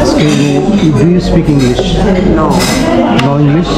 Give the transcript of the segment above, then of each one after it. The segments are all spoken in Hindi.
Excuse me, do you speak English? No. No English?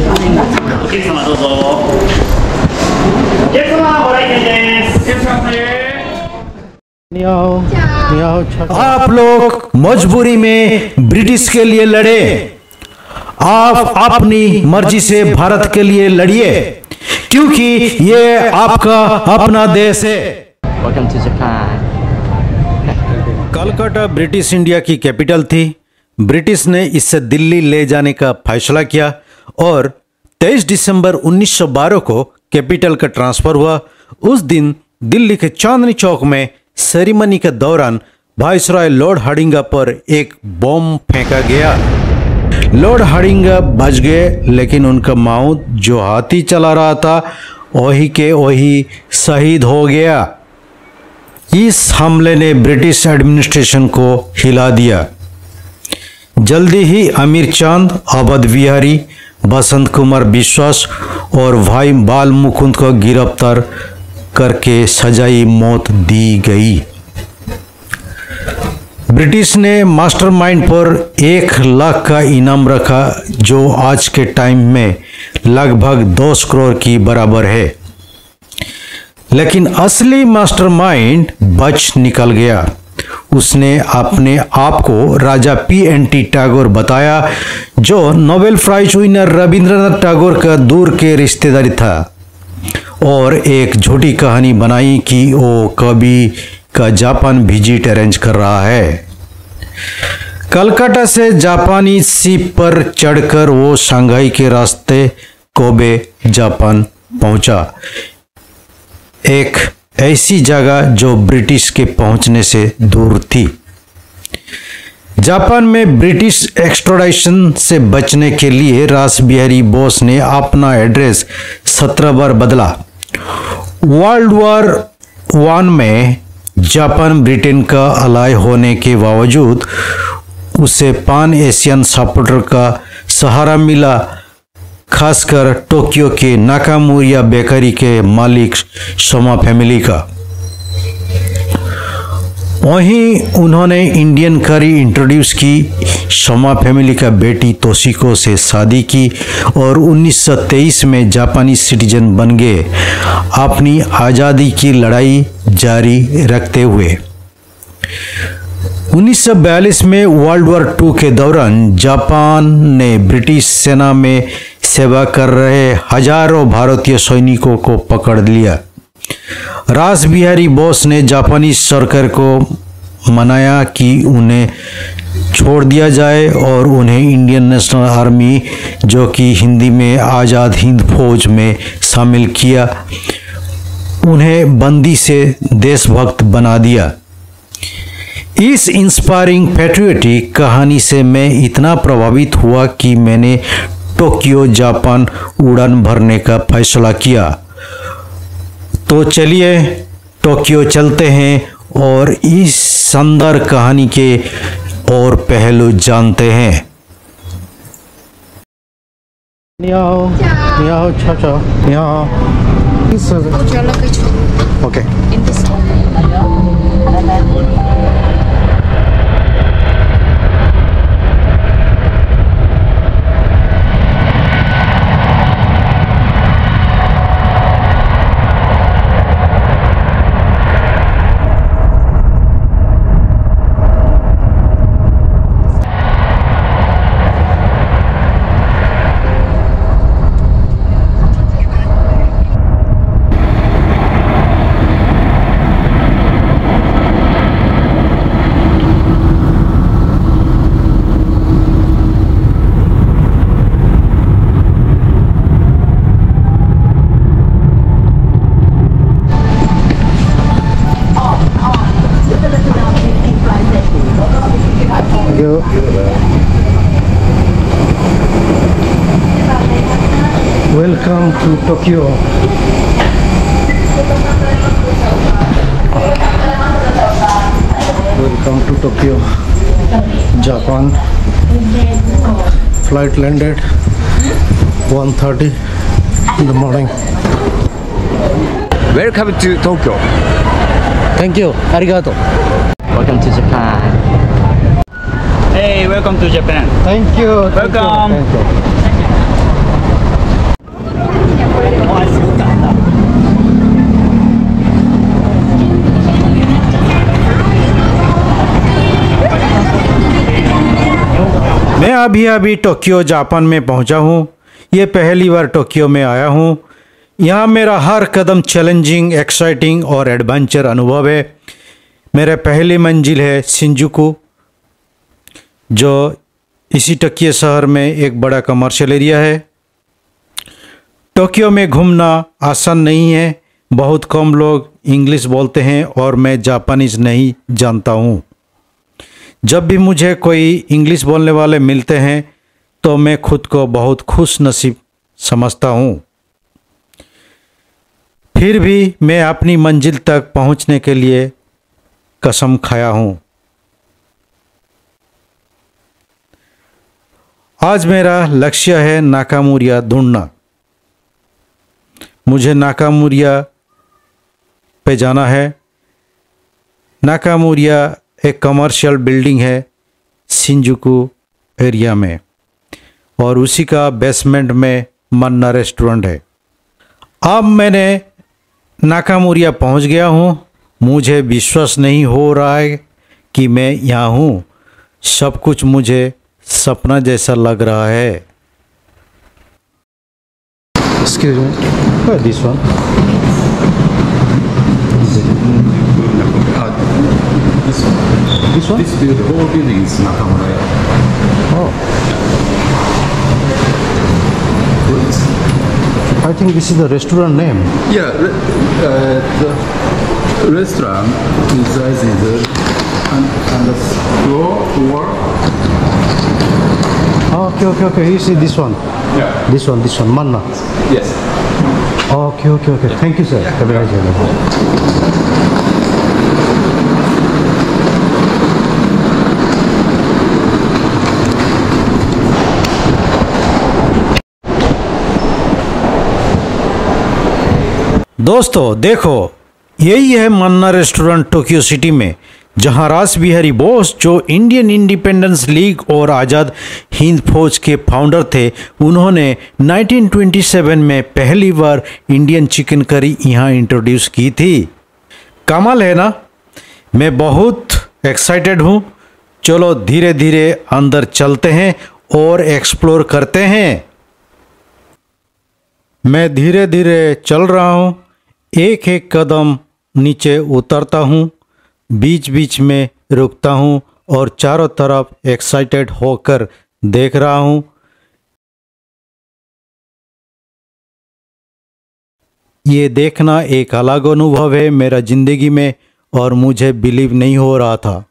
お客様どうぞ。お客様ご来店です。お客様です。 आप लोग मजबूरी में ब्रिटिश के लिए लड़े, आप अपनी मर्जी से भारत के लिए लड़िए, क्योंकि ये आपका अपना देश है। Welcome to Japan. Calcutta British India की कैपिटल थी। ब्रिटिश ने इससे दिल्ली ले जाने का फैसला किया और 23 दिसंबर 1912 को कैपिटल का ट्रांसफर हुआ। उस दिन दिल्ली के चांदनी चौक में सेरेमनी के दौरान वायसराय लॉर्ड हार्डिंग पर एक बम फेंका गया। लॉर्ड हार्डिंग बच गए, लेकिन उनका माउथ जो हाथी चला रहा था वही के वही शहीद हो गया। इस हमले ने ब्रिटिश एडमिनिस्ट्रेशन को हिला दिया। जल्दी ही आमिर चांद, अवध विहारी, बसंत कुमार बिश्वास और भाई बाल मुकुंद को गिरफ्तार करके सजाई मौत दी गई। ब्रिटिश ने मास्टरमाइंड पर 1 लाख का इनाम रखा, जो आज के टाइम में लगभग 10 करोड़ की बराबर है। लेकिन असली मास्टरमाइंड बच निकल गया। उसने अपने आप को राजा P.N.T. टैगोर बताया, जो Nobel prize winner Rabindranath Tagore का दूर के रिश्तेदार था, और एक झूठी कहानी बनाई कि वो कभी का जापान विजिट अरेंज कर रहा है। कलकत्ता से जापानी शिप पर चढ़कर वो शंघाई के रास्ते कोबे जापान पहुंचा, एक ऐसी जगह जो ब्रिटिश के पहुंचने से दूर थी। जापान में ब्रिटिश एक्सट्राडिशन से बचने के लिए रासबिहारी बोस ने अपना एड्रेस 17 बार बदला। वर्ल्ड वॉर 1 में जापान ब्रिटेन का अलाय होने के बावजूद उसे पान एशियन सपोर्टर का सहारा मिला, खासकर टोक्यो के नाकामुरिया बेकरी के मालिक शोमा फैमिली का। वहीं उन्होंने इंडियन करी इंट्रोड्यूस की, शोमा फैमिली का बेटी तोशिको से शादी की और 1923 में जापानी सिटीजन बन गए, अपनी आज़ादी की लड़ाई जारी रखते हुए। 1942 में वर्ल्ड वॉर 2 के दौरान जापान ने ब्रिटिश सेना में सेवा कर रहे हजारों भारतीय सैनिकों को पकड़ लिया। रासबिहारी बोस ने जापानी सरकार को मनाया कि उन्हें छोड़ दिया जाए और उन्हें इंडियन नेशनल आर्मी, जो कि हिंदी में आज़ाद हिंद फौज में शामिल किया, उन्हें बंदी से देशभक्त बना दिया। इस इंस्पायरिंग पैट्रियोटिक कहानी से मैं इतना प्रभावित हुआ कि मैंने टोक्यो जापान उड़ान भरने का फैसला किया। तो चलिए टोक्यो चलते हैं और इस शानदार कहानी के और पहलू जानते हैं। Okay. Welcome to Tokyo. Welcome to Tokyo, Japan. Flight landed 1:30 in the morning. Welcome to Tokyo. Thank you. Arigato. Welcome to Japan. Welcome to Japan. Thank you. Welcome. Thank you. मैं अभी टोक्यो जापान में पहुंचा हूं। ये पहली बार टोक्यो में आया हूं। यहाँ मेरा हर कदम चैलेंजिंग, एक्साइटिंग और एडवेंचर अनुभव है। मेरा पहली मंजिल है शिंजुकू, जो इसी टोक्यो शहर में एक बड़ा कमर्शियल एरिया है। टोक्यो में घूमना आसान नहीं है। बहुत कम लोग इंग्लिश बोलते हैं और मैं जापानीज नहीं जानता हूँ। जब भी मुझे कोई इंग्लिश बोलने वाले मिलते हैं तो मैं खुद को बहुत खुश नसीब समझता हूँ। फिर भी मैं अपनी मंजिल तक पहुँचने के लिए कसम खाया हूँ। आज मेरा लक्ष्य है नाकामुरिया ढूंढना। मुझे नाकामुरिया पे जाना है। नाकामुरिया एक कमर्शियल बिल्डिंग है शिंजुकू एरिया में, और उसी का बेसमेंट में मन्ना रेस्टोरेंट है। अब मैंने नाकामुरिया पहुंच गया हूं। मुझे विश्वास नहीं हो रहा है कि मैं यहाँ हूँ। सब कुछ मुझे सपना जैसा लग रहा है। Excuse me. Where this one? This one? This building, whole building is Nakamura. Oh, I think this is the restaurant name. Yeah, the restaurant is either on the floor or Okay. You see this one? yeah. This one, Manna. Yes. Okay. Thank you, sir. Have a nice day. दोस्तों देखो, यही है मन्ना रेस्टोरेंट टोक्यो सिटी में, जहां रास बिहारी बोस, जो इंडियन इंडिपेंडेंस लीग और आज़ाद हिंद फौज के फाउंडर थे, उन्होंने 1927 में पहली बार इंडियन चिकन करी यहाँ इंट्रोड्यूस की थी। कमाल है ना। मैं बहुत एक्साइटेड हूँ। चलो धीरे धीरे अंदर चलते हैं और एक्सप्लोर करते हैं। मैं धीरे धीरे चल रहा हूँ। एक एक कदम नीचे उतरता हूँ, बीच बीच में रुकता हूँ और चारों तरफ एक्साइटेड होकर देख रहा हूँ। ये देखना एक अलग अनुभव है मेरा ज़िंदगी में, और मुझे बिलीव नहीं हो रहा था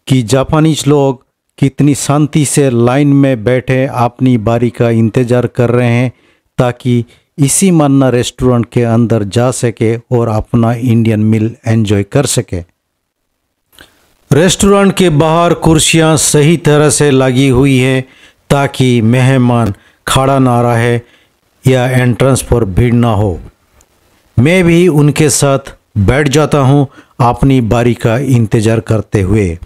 कि जापानीज लोग कितनी शांति से लाइन में बैठे अपनी बारी का इंतज़ार कर रहे हैं ताकि इसी मन्ना रेस्टोरेंट के अंदर जा सके और अपना इंडियन मील एंजॉय कर सके। रेस्टोरेंट के बाहर कुर्सियां सही तरह से लगी हुई हैं ताकि मेहमान खड़ा ना रहे या एंट्रेंस पर भीड़ ना हो। मैं भी उनके साथ बैठ जाता हूं अपनी बारी का इंतज़ार करते हुए।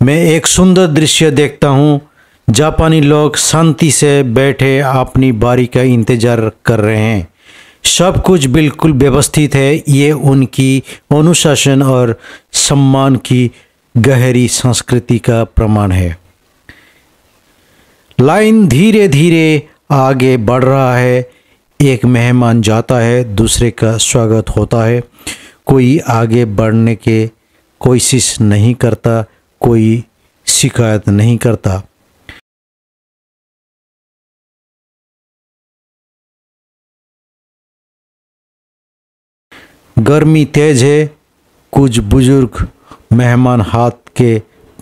मैं एक सुंदर दृश्य देखता हूं। जापानी लोग शांति से बैठे अपनी बारी का इंतज़ार कर रहे हैं। सब कुछ बिल्कुल व्यवस्थित है। ये उनकी अनुशासन और सम्मान की गहरी संस्कृति का प्रमाण है। लाइन धीरे धीरे आगे बढ़ रहा है। एक मेहमान जाता है, दूसरे का स्वागत होता है। कोई आगे बढ़ने की कोशिश नहीं करता, कोई शिकायत नहीं करता। गर्मी तेज है। कुछ बुजुर्ग मेहमान हाथ के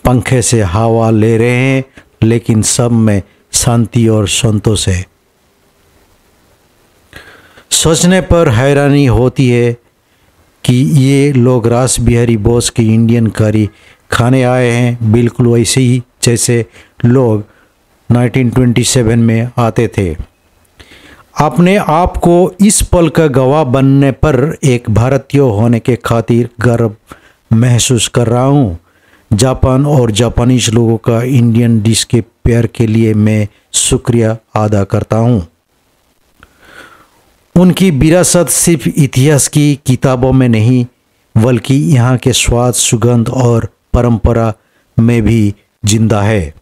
पंखे से हवा ले रहे हैं, लेकिन सब में शांति और संतोष है। सोचने पर हैरानी होती है कि ये लोग रास बिहारी बोस की इंडियन करी खाने आए हैं, बिल्कुल वैसे ही जैसे लोग 1927 में आते थे। अपने आप को इस पल का गवाह बनने पर एक भारतीय होने के खातिर गर्व महसूस कर रहा हूँ। जापान और जापानीज लोगों का इंडियन डिश के प्यार के लिए मैं शुक्रिया अदा करता हूँ। उनकी विरासत सिर्फ इतिहास की किताबों में नहीं बल्कि यहाँ के स्वाद, सुगंध और परंपरा में भी जिंदा है।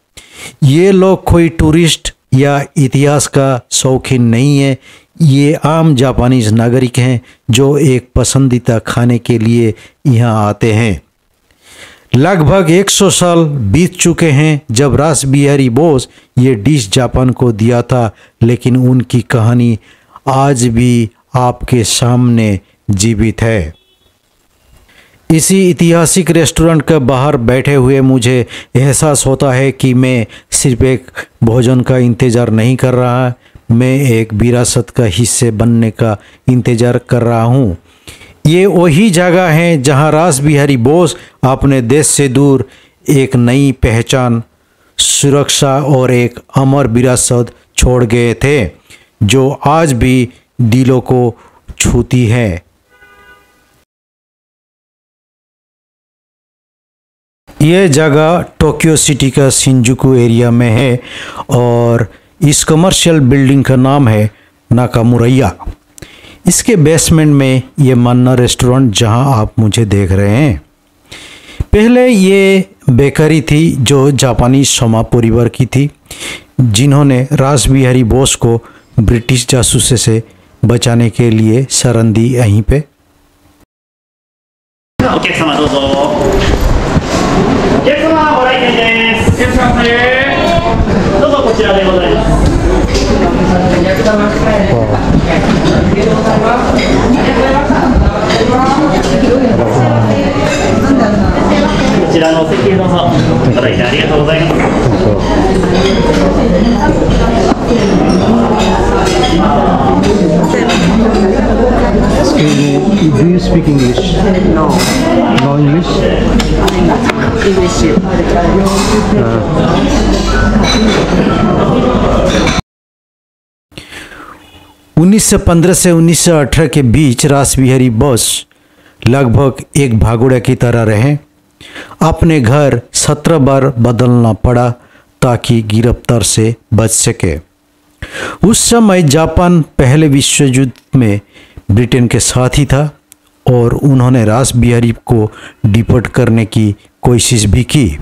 ये लोग कोई टूरिस्ट या इतिहास का शौकीन नहीं है, ये आम जापानीज नागरिक हैं जो एक पसंदीदा खाने के लिए यहाँ आते हैं। लगभग 100 साल बीत चुके हैं जब रास बिहारी बोस ये डिश जापान को दिया था, लेकिन उनकी कहानी आज भी आपके सामने जीवित है। इसी ऐतिहासिक रेस्टोरेंट के बाहर बैठे हुए मुझे एहसास होता है कि मैं सिर्फ एक भोजन का इंतज़ार नहीं कर रहा, मैं एक विरासत का हिस्से बनने का इंतज़ार कर रहा हूँ। ये वही जगह है जहाँ रास बिहारी बोस अपने देश से दूर एक नई पहचान, सुरक्षा और एक अमर विरासत छोड़ गए थे जो आज भी दिलों को छूती है। ये जगह टोक्यो सिटी का शिंजुकु एरिया में है और इस कमर्शियल बिल्डिंग का नाम है नाकामुराया। इसके बेसमेंट में ये मन्ना रेस्टोरेंट जहां आप मुझे देख रहे हैं, पहले ये बेकरी थी जो जापानी सोमा परिवार की थी, जिन्होंने रास बिहारी बोस को ब्रिटिश जासूसी से बचाने के लिए शरण दी यहीं पे। お客様どうぞ。お客様ご来店です。どうぞこちらでございます。こちらのお席へどうぞ。ご来店ありがとうございます。Excuse me, do you speak English? No, No English? English. 1915 से 1918 के बीच रास बिहारी बोस लगभग एक भागोड़े की तरह रहे। अपने घर 17 बार बदलना पड़ा ताकि गिरफ्तार से बच सके। उस समय जापान पहले विश्व युद्ध में ब्रिटेन के साथ ही था और उन्होंने रास बिहारी को डिपोर्ट करने की कोशिश भी की,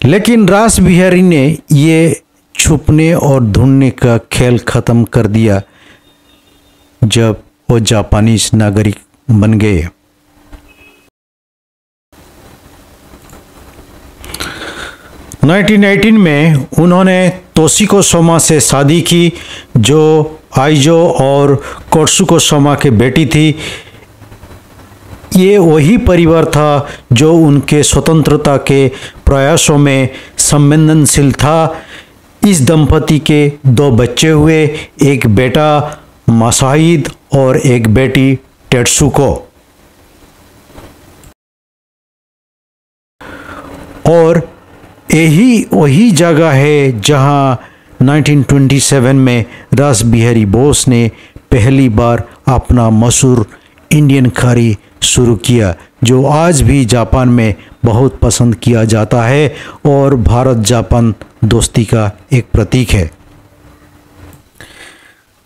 लेकिन रास बिहारी ने ये छुपने और ढूंढने का खेल ख़त्म कर दिया जब वो जापानीज नागरिक बन गए। (1918) में उन्होंने तोशिको सोमा से शादी की जो आइजो और कोत्सुको सोमा के बेटी थी। ये वही परिवार था जो उनके स्वतंत्रता के प्रयासों में संवेदनशील था। इस दंपति के 2 बच्चे हुए, एक बेटा मासाहिद और एक बेटी टेत्सुको। और यही वही जगह है जहां 1927 में रास बिहारी बोस ने पहली बार अपना मशहूर इंडियन करी शुरू किया, जो आज भी जापान में बहुत पसंद किया जाता है और भारत जापान दोस्ती का एक प्रतीक है।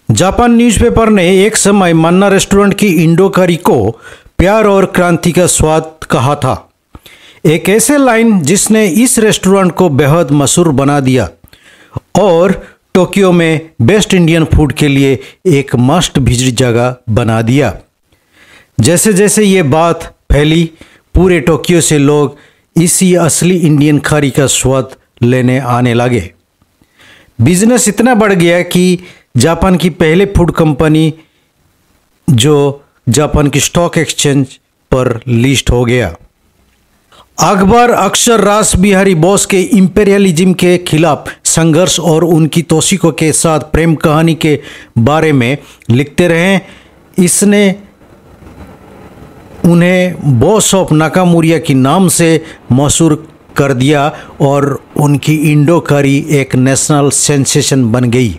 जापान न्यूज़पेपर ने एक समय मन्ना रेस्टोरेंट की इंडो करी को प्यार और क्रांति का स्वाद कहा था, एक ऐसे लाइन जिसने इस रेस्टोरेंट को बेहद मशहूर बना दिया और टोक्यो में बेस्ट इंडियन फूड के लिए एक मस्ट विजिट जगह बना दिया। जैसे जैसे ये बात फैली, पूरे टोक्यो से लोग इसी असली इंडियन करी का स्वाद लेने आने लगे। बिजनेस इतना बढ़ गया कि जापान की पहले फूड कंपनी जो जापान की स्टॉक एक्सचेंज पर लिस्ट हो गया। अकबर अक्सर रास बिहारी बोस के इंपेरियलिज्म के खिलाफ संघर्ष और उनकी तोशिको के साथ प्रेम कहानी के बारे में लिखते रहे। इसने उन्हें बॉस ऑफ नाकामुरिया के नाम से मशहूर कर दिया और उनकी इंडो करी एक नेशनल सेंसेशन बन गई।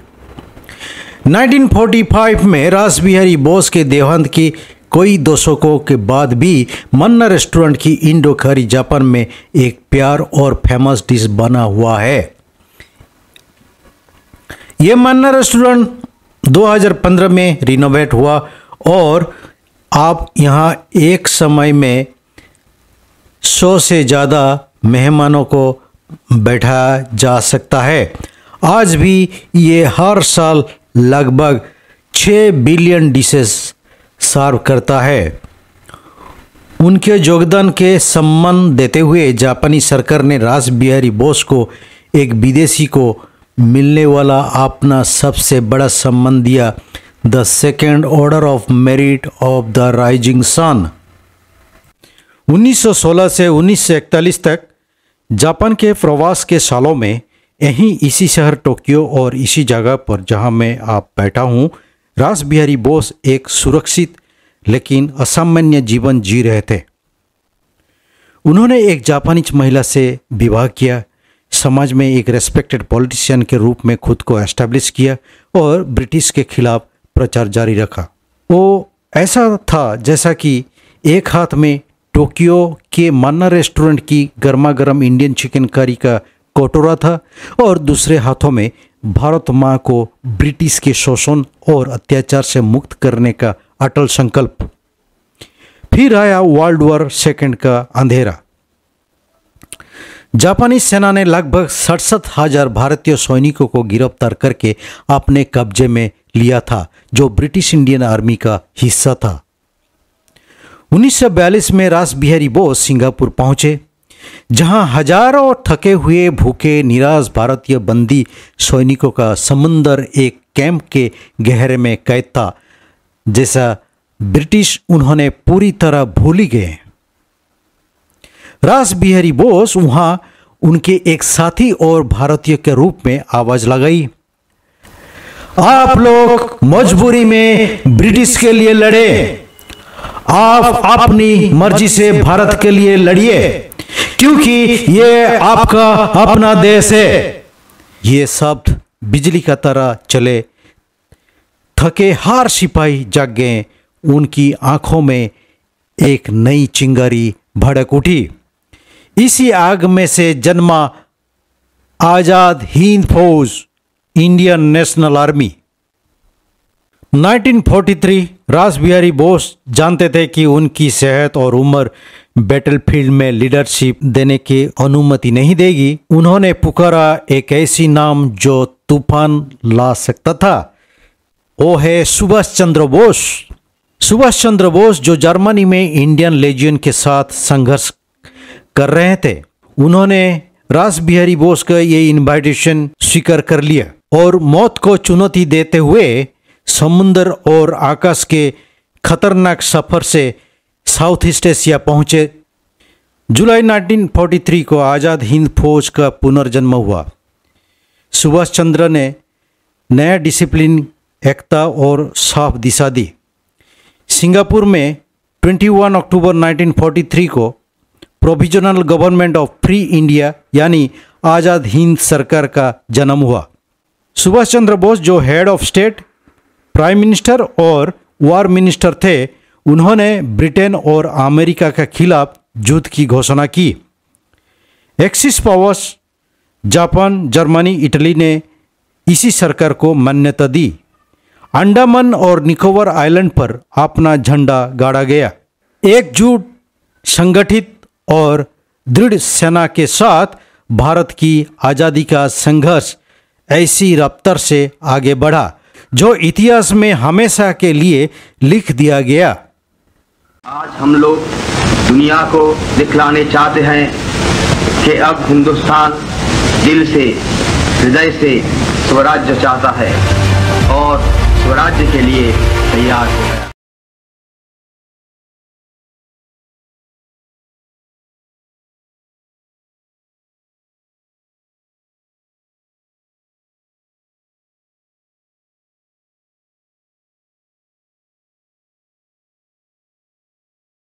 1945 में रास बिहारी बोस के देहांत की कई दशकों के बाद भी मन्ना रेस्टोरेंट की इंडो करी जापान में एक प्यार और फेमस डिश बना हुआ है। ये मन्ना रेस्टोरेंट 2015 में रिनोवेट हुआ और आप यहाँ एक समय में 100 से ज़्यादा मेहमानों को बैठाया जा सकता है। आज भी ये हर साल लगभग 6 बिलियन डिशेस सर्व करता है। उनके योगदान के सम्मान देते हुए जापानी सरकार ने रास बिहारी बोस को एक विदेशी को मिलने वाला अपना सबसे बड़ा सम्मान दिया, the second order of merit of the rising sun. 1916 से 1941 तक जापान के प्रवास के सालों में यहीं इसी शहर टोक्यो और इसी जगह पर जहां मैं आप बैठा हूं, रास बिहारी बोस एक सुरक्षित लेकिन असामान्य जीवन जी रहे थे। उन्होंने एक जापानी महिला से विवाह किया, समाज में एक रेस्पेक्टेड पॉलिटिशियन के रूप में खुद को एस्टैब्लिश किया और ब्रिटिश के खिलाफ प्रचार जारी रखा। वो ऐसा था जैसा कि एक हाथ में टोक्यो के मन्ना रेस्टोरेंट की गर्मा गर्म इंडियन चिकन करी का कटोरा था और दूसरे हाथों में भारत माँ को ब्रिटिश के शोषण और अत्याचार से मुक्त करने का अटल संकल्प। फिर आया वर्ल्ड वॉर सेकेंड का अंधेरा। जापानी सेना ने लगभग 67,000 भारतीय सैनिकों को गिरफ्तार करके अपने कब्जे में लिया था, जो ब्रिटिश इंडियन आर्मी का हिस्सा था। 1942 में रास बिहारी बोस सिंगापुर पहुंचे, जहां हजारों थके हुए भूखे निराश भारतीय बंदी सैनिकों का समुंदर एक कैंप के गहरे में कैद था, जैसा ब्रिटिश उन्होंने पूरी तरह भूल ही गए। रास बिहारी बोस वहां उनके एक साथी और भारतीय के रूप में आवाज लगाई, आप लोग मजबूरी में ब्रिटिश के लिए लड़े, आप अपनी मर्जी से भारत के लिए लड़िए, क्योंकि ये आपका अपना देश है। ये शब्द बिजली का तरह चले। थके हार सिपाही जाग गए, उनकी आंखों में एक नई चिंगारी भड़क उठी। इसी आग में से जन्मा आजाद हिंद फौज, इंडियन नेशनल आर्मी। 1943 रास बिहारी बोस जानते थे कि उनकी सेहत और उम्र बैटलफील्ड में लीडरशिप देने की अनुमति नहीं देगी। उन्होंने पुकारा एक ऐसी नाम जो तूफान ला सकता था, वो है सुभाष चंद्र बोस। सुभाष चंद्र बोस जो जर्मनी में इंडियन लेजियन के साथ संघर्ष कर रहे थे, उन्होंने रास बिहारी बोस का ये इनविटेशन स्वीकार कर लिया और मौत को चुनौती देते हुए समुद्र और आकाश के खतरनाक सफर से साउथ ईस्ट एशिया पहुंचे। जुलाई 1943 को आज़ाद हिंद फौज का पुनर्जन्म हुआ। सुभाष चंद्र ने नया डिसिप्लिन, एकता और साफ दिशा दी। सिंगापुर में 21 अक्टूबर 1943 को provisional government of free India यानी आज़ाद हिंद सरकार का जन्म हुआ। सुभाष चंद्र बोस जो head of state, prime minister और वार मिनिस्टर थे, उन्होंने ब्रिटेन और अमेरिका के खिलाफ युद्ध की घोषणा की। Axis powers Japan, Germany, Italy ने इसी सरकार को मान्यता दी। अंडमान और निकोबार आइलैंड पर अपना झंडा गाड़ा गया। एकजुट, संगठित और दृढ़ सेना के साथ भारत की आज़ादी का संघर्ष ऐसी रफ्तार से आगे बढ़ा जो इतिहास में हमेशा के लिए लिख दिया गया। आज हम लोग दुनिया को दिखलाने चाहते हैं कि अब हिंदुस्तान दिल से, हृदय से स्वराज्य चाहता है और स्वराज्य के लिए तैयार हो गया।